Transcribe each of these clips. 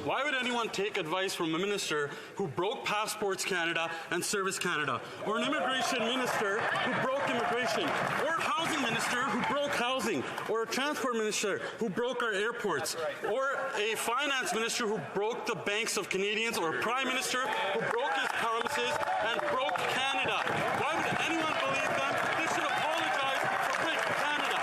Why would anyone take advice from a minister who broke Passports Canada and Service Canada, or an immigration minister who broke immigration, or a housing minister who broke housing, or a transport minister who broke our airports, or a finance minister who broke the banks of Canadians, or a prime minister who broke his promises and broke Canada? Why would anyone believe them? They should apologize for breaking Canada.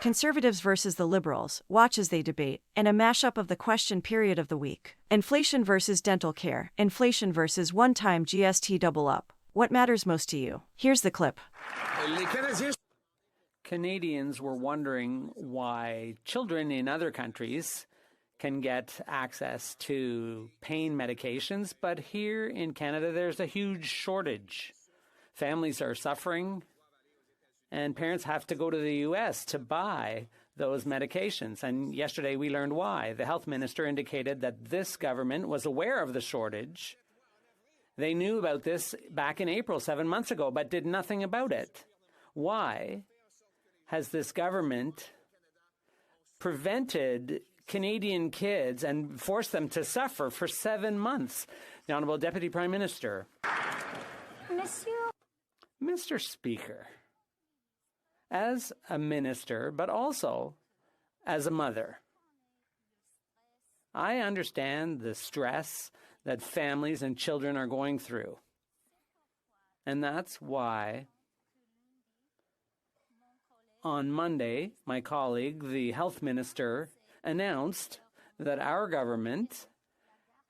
Conservatives versus the Liberals, watch as they debate, and a mashup of the question period of the week. Inflation versus dental care, inflation versus one-time GST double up. What matters most to you? Here's the clip. Canadians were wondering why children in other countries can get access to pain medications, but here in Canada there's a huge shortage. Families are suffering, and parents have to go to the U.S. to buy those medications. And yesterday we learned why. The health minister indicated that this government was aware of the shortage. They knew about this back in April, 7 months ago, but did nothing about it. Why has this government prevented Canadian kids and forced them to suffer for 7 months? The Honourable Deputy Prime Minister. Mr. Speaker, as a minister, but also as a mother, I understand the stress that families and children are going through. And that's why on Monday, my colleague, the health minister, announced that our government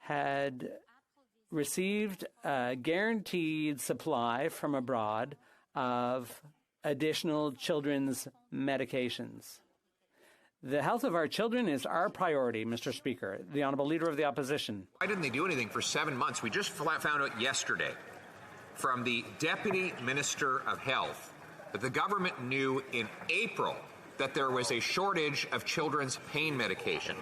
had received a guaranteed supply from abroad of additional children's medications. The health of our children is our priority, Mr. Speaker. The Honourable Leader of the Opposition. Why didn't they do anything for 7 months? We just found out yesterday from the Deputy Minister of Health that the government knew in April that there was a shortage of children's pain medication.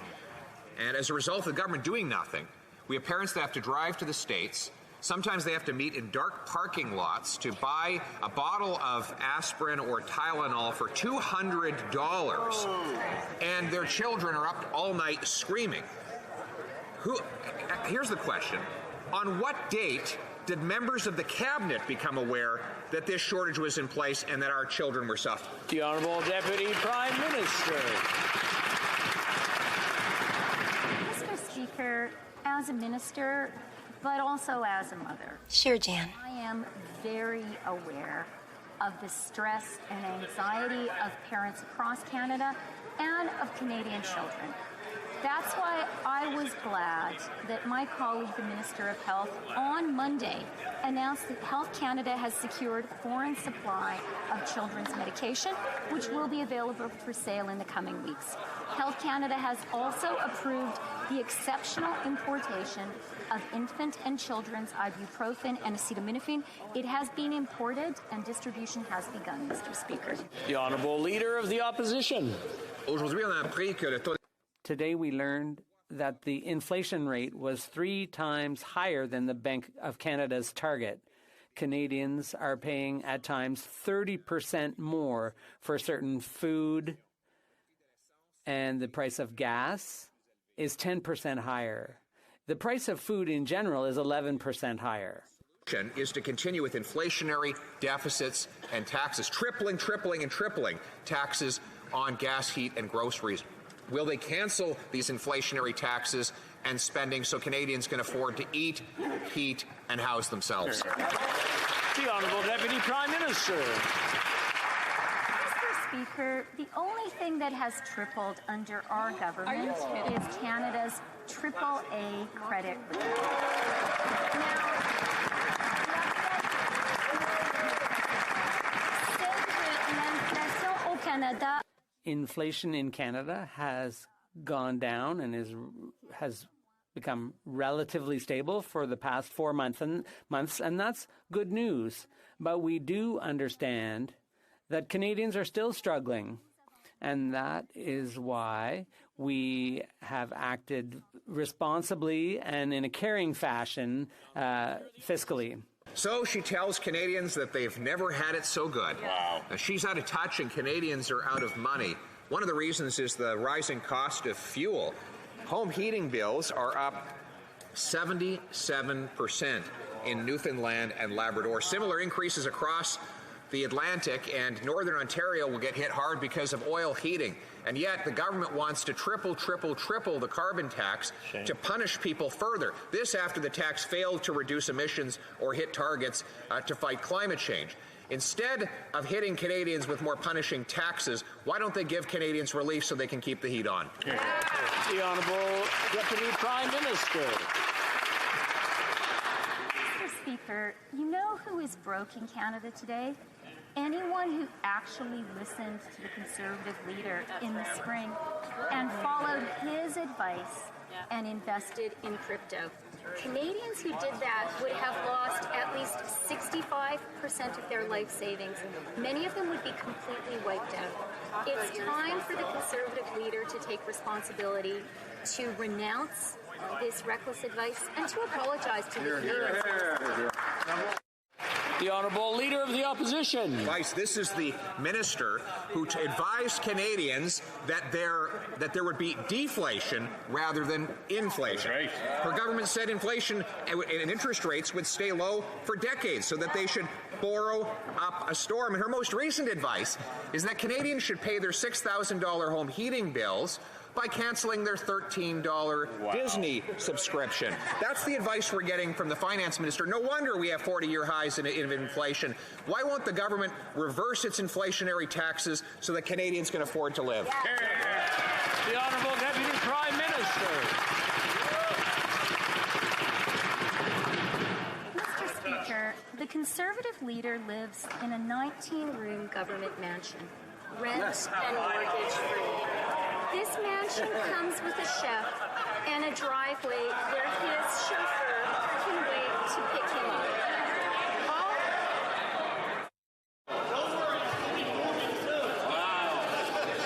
And as a result of the government doing nothing, we have parents that have to drive to the States. Sometimes they have to meet in dark parking lots to buy a bottle of aspirin or Tylenol for $200. And their children are up all night screaming. Here's the question. On what date did members of the cabinet become aware that this shortage was in place and that our children were suffering? The Honourable Deputy Prime Minister. Mr. Speaker, as a minister, but also as a mother. Sure, Jan. I am very aware of the stress and anxiety of parents across Canada and of Canadian children. That's why I was glad that my colleague, the Minister of Health, on Monday announced that Health Canada has secured foreign supply of children's medication, which will be available for sale in the coming weeks. Health Canada has also approved the exceptional importation of infant and children's ibuprofen and acetaminophen. It has been imported and distribution has begun, Mr. Speaker. The Honourable Leader of the Opposition. Today we learned that the inflation rate was 3 times higher than the Bank of Canada's target. Canadians are paying at times 30% more for certain food, and the price of gas is 10% higher. The price of food in general is 11% higher. Is to continue with inflationary deficits and taxes, tripling taxes on gas, heat, and groceries. Will they cancel these inflationary taxes and spending so Canadians can afford to eat, heat, and house themselves? The Honourable Deputy Prime Minister. Mr. Speaker, the only thing that has tripled under our government is Canada's AAA credit rating. Now, inflation in Canada has gone down and has become relatively stable for the past 4 months, and that's good news. But we do understand that Canadians are still struggling, and that is why we have acted responsibly and in a caring fashion fiscally. So she tells Canadians that they've never had it so good. Wow. She's out of touch and Canadians are out of money. One of the reasons is the rising cost of fuel. Home heating bills are up 77% in Newfoundland and Labrador. Similar increases across the Atlantic, and Northern Ontario will get hit hard because of oil heating. And yet the government wants to triple the carbon tax to punish people further. This after the tax failed to reduce emissions or hit targets to fight climate change. Instead of hitting Canadians with more punishing taxes, why don't they give Canadians relief so they can keep the heat on? The Honourable Deputy Prime Minister. Mr. Speaker, you know who is broke in Canada today? Anyone who actually listened to the Conservative leader in the spring and followed his advice and invested in crypto. Canadians who did that would have lost at least 65% of their life savings. Many of them would be completely wiped out. It's time for the Conservative leader to take responsibility, to renounce this reckless advice, and to apologize to the Canadians. The Honourable Leader of the Opposition. Vice, this is the minister who advised Canadians that there would be deflation rather than inflation. Right. Her government said inflation and interest rates would stay low for decades, so that they should borrow up a storm. And her most recent advice is that Canadians should pay their $6,000 home heating bills by canceling their $13 Disney subscription. That's the advice we're getting from the finance minister. No wonder we have 40-year highs in inflation. Why won't the government reverse its inflationary taxes so that Canadians can afford to live? The Honourable Deputy Prime Minister. Mr. Speaker, the Conservative leader lives in a 19-room government mansion, rent and mortgage-free. This mansion comes with a chef and a driveway where his chauffeur can wait to pick him up.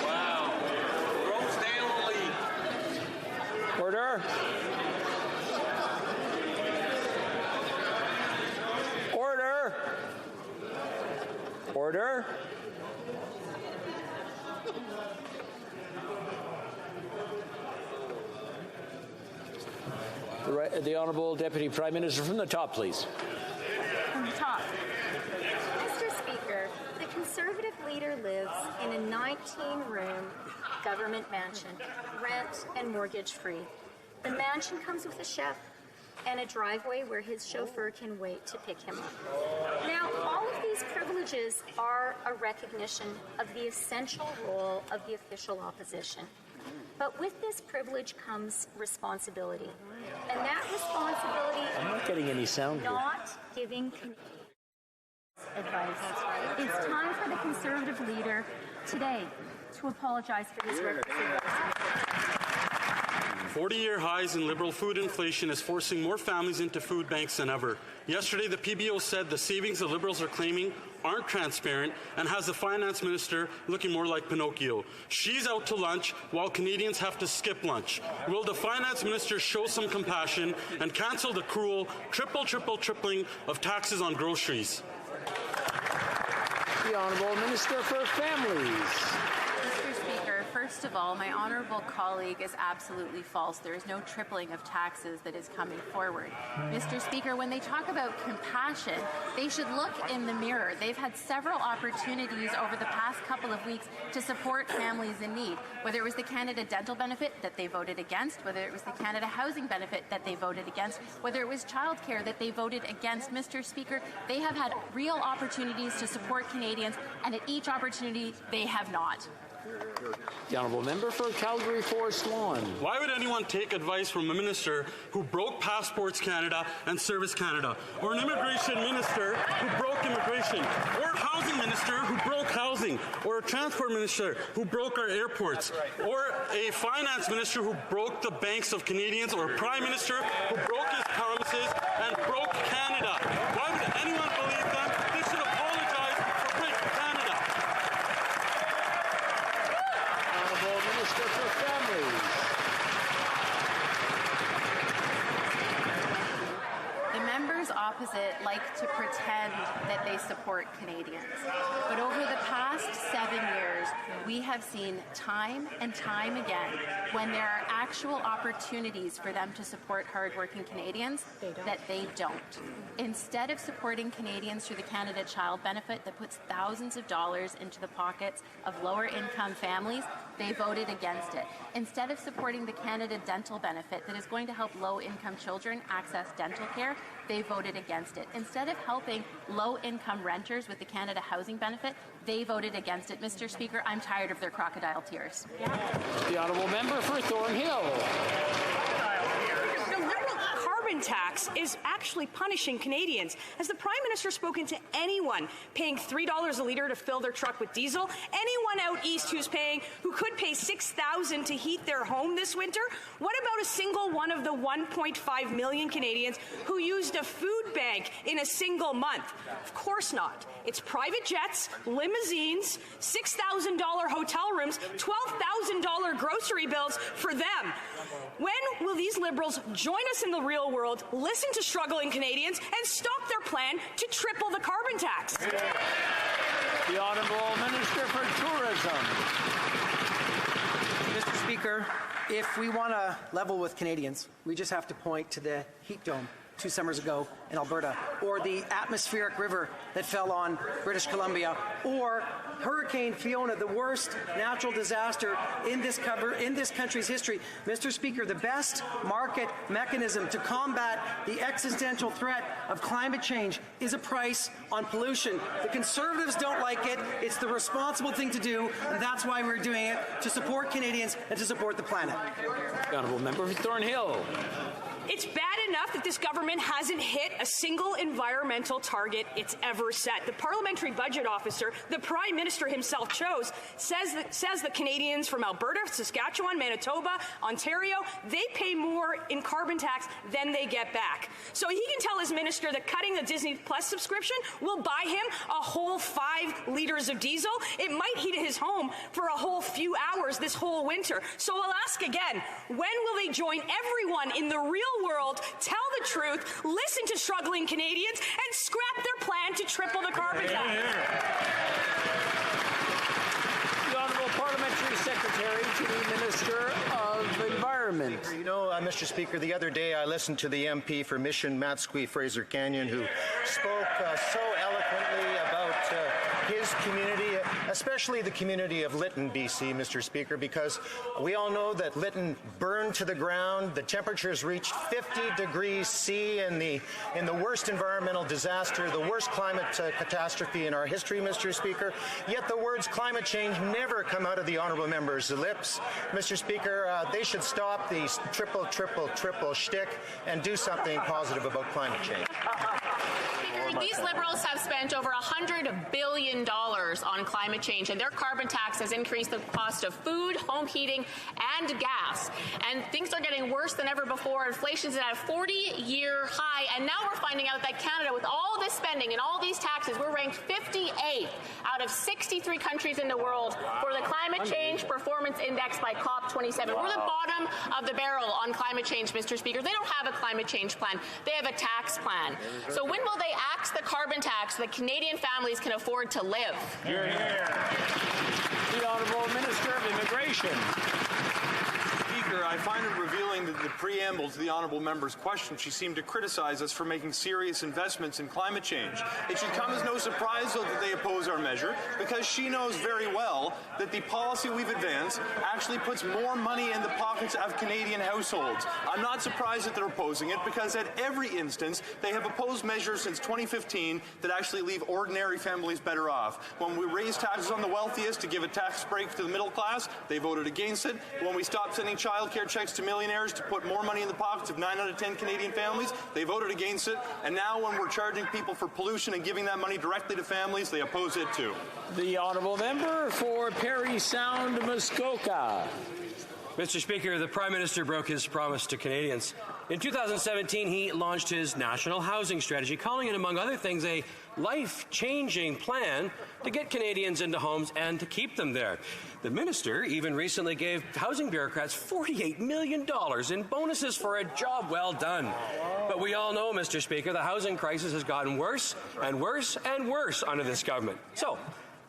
Wow. Rosedale lead. Order. Order. Order. The Honourable Deputy Prime Minister from the top, please. From the top. Mr. Speaker, the Conservative leader lives in a 19-room government mansion, rent and mortgage-free. The mansion comes with a chef and a driveway where his chauffeur can wait to pick him up. Now, all of these privileges are a recognition of the essential role of the official opposition. But with this privilege comes responsibility. And that responsibility I'm not getting any sound here. Not giving advice. It's time for the Conservative leader today to apologize for his reckless advice. 40-year highs in Liberal food inflation is forcing more families into food banks than ever. Yesterday, the PBO said the savings the Liberals are claiming aren't transparent and has the finance minister looking more like Pinocchio. She's out to lunch while Canadians have to skip lunch. Will the finance minister show some compassion and cancel the cruel tripling of taxes on groceries? The Honourable Minister for Families. Mr. Speaker, first of all, my honourable colleague is absolutely false. There is no tripling of taxes that is coming forward. Mr. Speaker, when they talk about compassion, they should look in the mirror. They've had several opportunities over the past couple of weeks to support families in need, whether it was the Canada Dental Benefit that they voted against, whether it was the Canada Housing Benefit that they voted against, whether it was childcare that they voted against. Mr. Speaker, they have had real opportunities to support Canadians, and at each opportunity, they have not. The Honourable Member for Calgary Forest Lawn. Why would anyone take advice from a minister who broke Passports Canada and Service Canada, or an immigration minister who broke immigration, or a housing minister who broke housing, or a transport minister who broke our airports, or a finance minister who broke the banks of Canadians, or a prime minister who broke his promises and broke Canada? Why would anyone believe them? They should apologize for breaking Canada. Minister for Families. The member's opposite like to pretend that they support Canadians. But over the past 7 years, we have seen time and time again when there are actual opportunities for them to support hardworking Canadians that they don't. Instead of supporting Canadians through the Canada Child Benefit that puts thousands of dollars into the pockets of lower income families, they voted against it. Instead of supporting the Canada Dental Benefit that is going to help low-income children access dental care, they voted against it. Instead of helping low-income renters with the Canada Housing Benefit, they voted against it. Mr. Speaker, I'm tired of their crocodile tears. The honourable member for Thornhill. The Liberal carbon tax is actually punishing Canadians. Has the Prime Minister spoken to anyone paying $3 a litre to fill their truck with diesel? Anyone out east who could pay $6,000 to heat their home this winter? What about a single one of the 1.5 million Canadians who used a food bank in a single month? Of course not. It's private jets, limousines, $6,000 hotel rooms, $12,000 grocery bills for them. When will these Liberals join us in the real world, listen to struggling Canadians, and stop their plan to triple the carbon tax? The Honourable Minister for Tourism. Mr. Speaker, if we want to level with Canadians, we just have to point to the heat dome 2 summers ago in Alberta, or the atmospheric river that fell on British Columbia, or Hurricane Fiona, the worst natural disaster in this country's history. Mr. Speaker, the best market mechanism to combat the existential threat of climate change is a price on pollution. The Conservatives don't like it. It's the responsible thing to do, and that's why we're doing it, to support Canadians and to support the planet. The honourable member for Thornhill. It's bad enough that this government hasn't hit a single environmental target it's ever set. The Parliamentary Budget Officer, the Prime Minister himself chose, says that Canadians from Alberta, Saskatchewan, Manitoba, Ontario, they pay more in carbon tax than they get back. So he can tell his minister that cutting the Disney Plus subscription will buy him a whole 5 litres of diesel. It might heat his home for a whole few hours this whole winter. So I'll ask again, when will they join everyone in the real world, tell the truth, listen to struggling Canadians, and scrap their plan to triple the carbon tax? The Honourable Parliamentary Secretary to the Minister of Environment. You know, Mr. Speaker, the other day I listened to the MP for Mission Matsqui Fraser Canyon, who spoke so eloquently about his community, especially the community of Lytton, BC, Mr. Speaker, because we all know that Lytton burned to the ground. The temperatures reached 50 degrees C in the worst environmental disaster, the worst climate catastrophe in our history, Mr. Speaker. Yet the words climate change never come out of the honourable members' lips. Mr. Speaker, they should stop the triple shtick and do something positive about climate change. Speaker, these Liberals have spent over $100 billion on climate change, and their carbon tax has increased the cost of food, home heating, and gas. And things are getting worse than ever before. Inflation's at a 40-year high, and now we're finding out that Canada, with all this spending and all these taxes, we're ranked 58th out of 63 countries in the world for the Climate Change Performance Index by COP27. Wow. We're the bottom of the barrel on climate change, Mr. Speaker. They don't have a climate change plan. They have a tax plan. So when will they axe the carbon tax so that Canadian families can afford to live? Hear, hear. The Honourable Minister of Immigration. Speaker, I find it revealing that the preamble to the honourable member's question, she seemed to criticize us for making serious investments in climate change. It should come as no surprise, though, that they oppose our measure, because she knows very well that the policy we've advanced actually puts more money in the pockets of Canadian households. I'm not surprised that they're opposing it, because at every instance, they have opposed measures since 2015 that actually leave ordinary families better off. When we raise taxes on the wealthiest to give a tax break to the middle class, they voted against it. When we stopped sending child care checks to millionaires to put more money in the pockets of 9 out of 10 Canadian families, they voted against it. And now when we're charging people for pollution and giving that money directly to families, they oppose it too. The Honourable Member for Parry Sound, Muskoka. Mr. Speaker, the Prime Minister broke his promise to Canadians. In 2017, he launched his national housing strategy, calling it, among other things, a life-changing plan to get Canadians into homes and to keep them there. The minister even recently gave housing bureaucrats $48 million in bonuses for a job well done. But we all know, Mr. Speaker, the housing crisis has gotten worse and worse and worse under this government. So,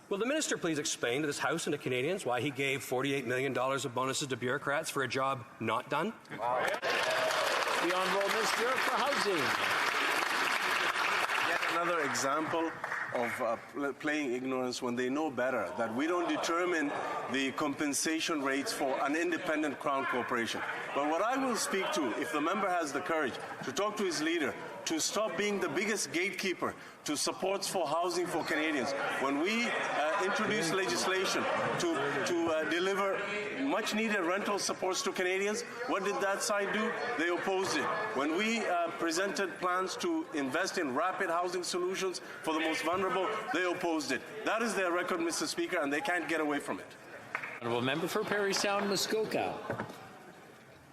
will the minister please explain to this House and to Canadians why he gave $48 million of bonuses to bureaucrats for a job not done? The Honourable Minister for Housing. Yet another example of playing ignorance when they know better, that we don't determine the compensation rates for an independent Crown corporation. But what I will speak to, if the member has the courage to talk to his leader, to stop being the biggest gatekeeper to supports for housing for Canadians. When we introduced legislation to deliver much-needed rental supports to Canadians, what did that side do? They opposed it. When we presented plans to invest in rapid housing solutions for the most vulnerable, they opposed it. That is their record, Mr. Speaker, and they can't get away from it. Honourable Member for Parry Sound, Muskoka.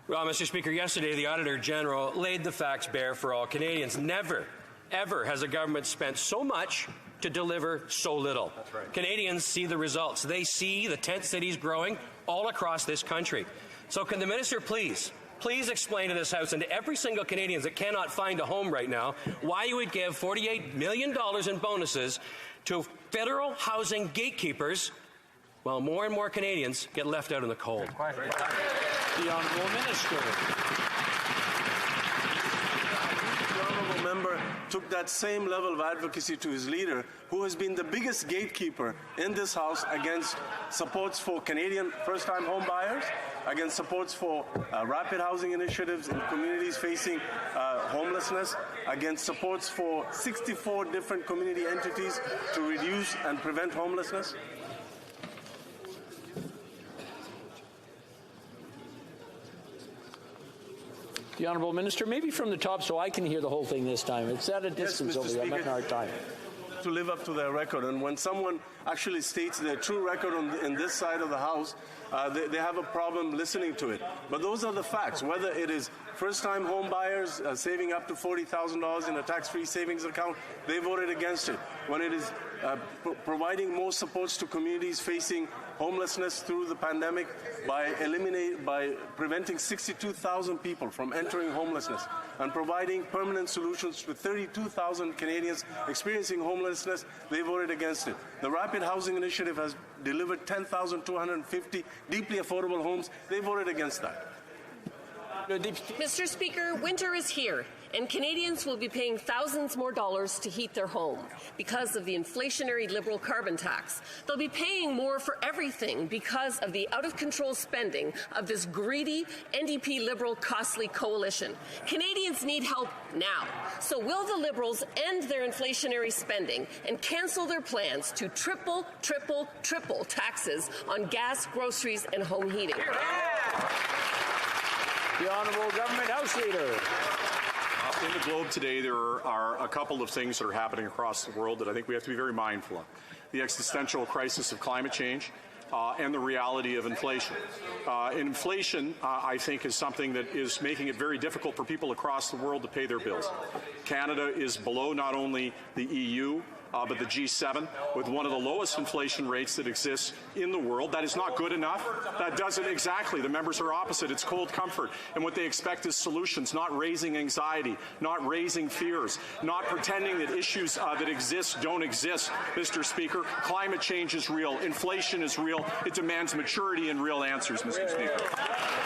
Well, Mr. Speaker, yesterday the Auditor General laid the facts bare for all Canadians. Never, ever has a government spent so much to deliver so little. That's right. Canadians see the results. They see the tent cities growing all across this country. So can the minister please explain to this House and to every single Canadian that cannot find a home right now why you would give $48 million in bonuses to federal housing gatekeepers while more and more Canadians get left out in the cold? The Honourable Minister. The Honourable Member took that same level of advocacy to his leader, who has been the biggest gatekeeper in this House against supports for Canadian first-time home buyers, against supports for rapid housing initiatives in communities facing homelessness, against supports for 64 different community entities to reduce and prevent homelessness. The Honourable Minister, maybe from the top so I can hear the whole thing this time. It's at a distance over there. I'm having a hard time. To live up to their record, and when someone actually states their true record in this side of the House, they have a problem listening to it. But those are the facts. Whether it is first-time home buyers saving up to $40,000 in a tax-free savings account, they voted against it. When it is providing more supports to communities facing homelessness through the pandemic by preventing 62,000 people from entering homelessness and providing permanent solutions to 32,000 Canadians experiencing homelessness, they voted against it. The Rapid Housing Initiative has delivered 10,250 deeply affordable homes. They voted against that. Mr. Speaker, winter is here, and Canadians will be paying thousands more dollars to heat their home because of the inflationary Liberal carbon tax. They'll be paying more for everything because of the out-of-control spending of this greedy NDP Liberal costly coalition. Canadians need help now. So will the Liberals end their inflationary spending and cancel their plans to triple taxes on gas, groceries, and home heating? The Honourable Government House Leader. In the globe today, there are a couple of things that are happening across the world that I think we have to be very mindful of. The existential crisis of climate change and the reality of inflation. Inflation, I think, is something that is making it very difficult for people across the world to pay their bills. Canada is below not only the EU, but the G7, with one of the lowest inflation rates that exists in the world. That is not good enough. That doesn't exactly. The members are opposite. It's cold comfort. And what they expect is solutions, not raising anxiety, not raising fears, not pretending that issues that exist don't exist, Mr. Speaker. Climate change is real. Inflation is real. It demands maturity and real answers, Mr. Speaker.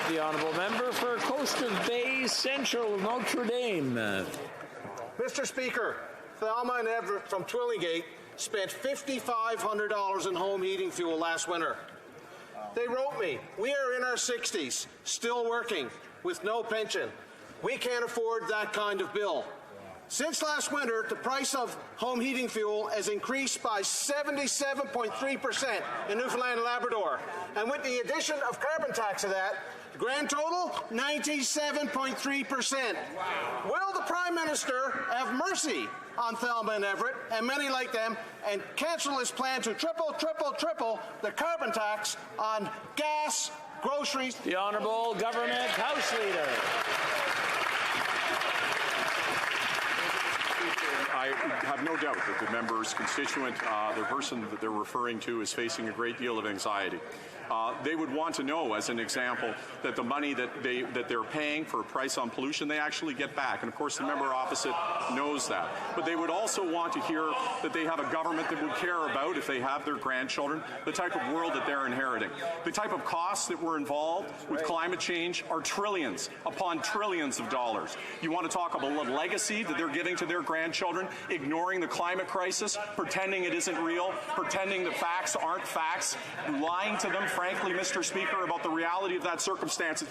The Honourable Member for Coast of Bay Central, Notre Dame. Mr. Speaker, Thelma and Everett from Twillingate spent $5,500 in home heating fuel last winter. They wrote me, "We are in our 60s, still working, with no pension. We can't afford that kind of bill." Since last winter, the price of home heating fuel has increased by 77.3% in Newfoundland and Labrador. And with the addition of carbon tax to that, grand total, 97.3%. Will the Prime Minister have mercy on Thelma and Everett and many like them and cancel his plan to triple the carbon tax on gas, groceries? The Honourable Government House Leader. I have no doubt that the member's constituent, the person that they're referring to, is facing a great deal of anxiety. They would want to know, as an example, that the money that they're paying for a price on pollution, they actually get back. And of course, the member opposite knows that. But they would also want to hear that they have a government that would care about, if they have their grandchildren, the type of world that they're inheriting. The type of costs that were involved with climate change are trillions upon trillions of dollars. You want to talk about a legacy that they're giving to their grandchildren, ignoring the climate crisis, pretending it isn't real, pretending that facts aren't facts, lying to them, frankly, Mr. Speaker, about the reality of that circumstance.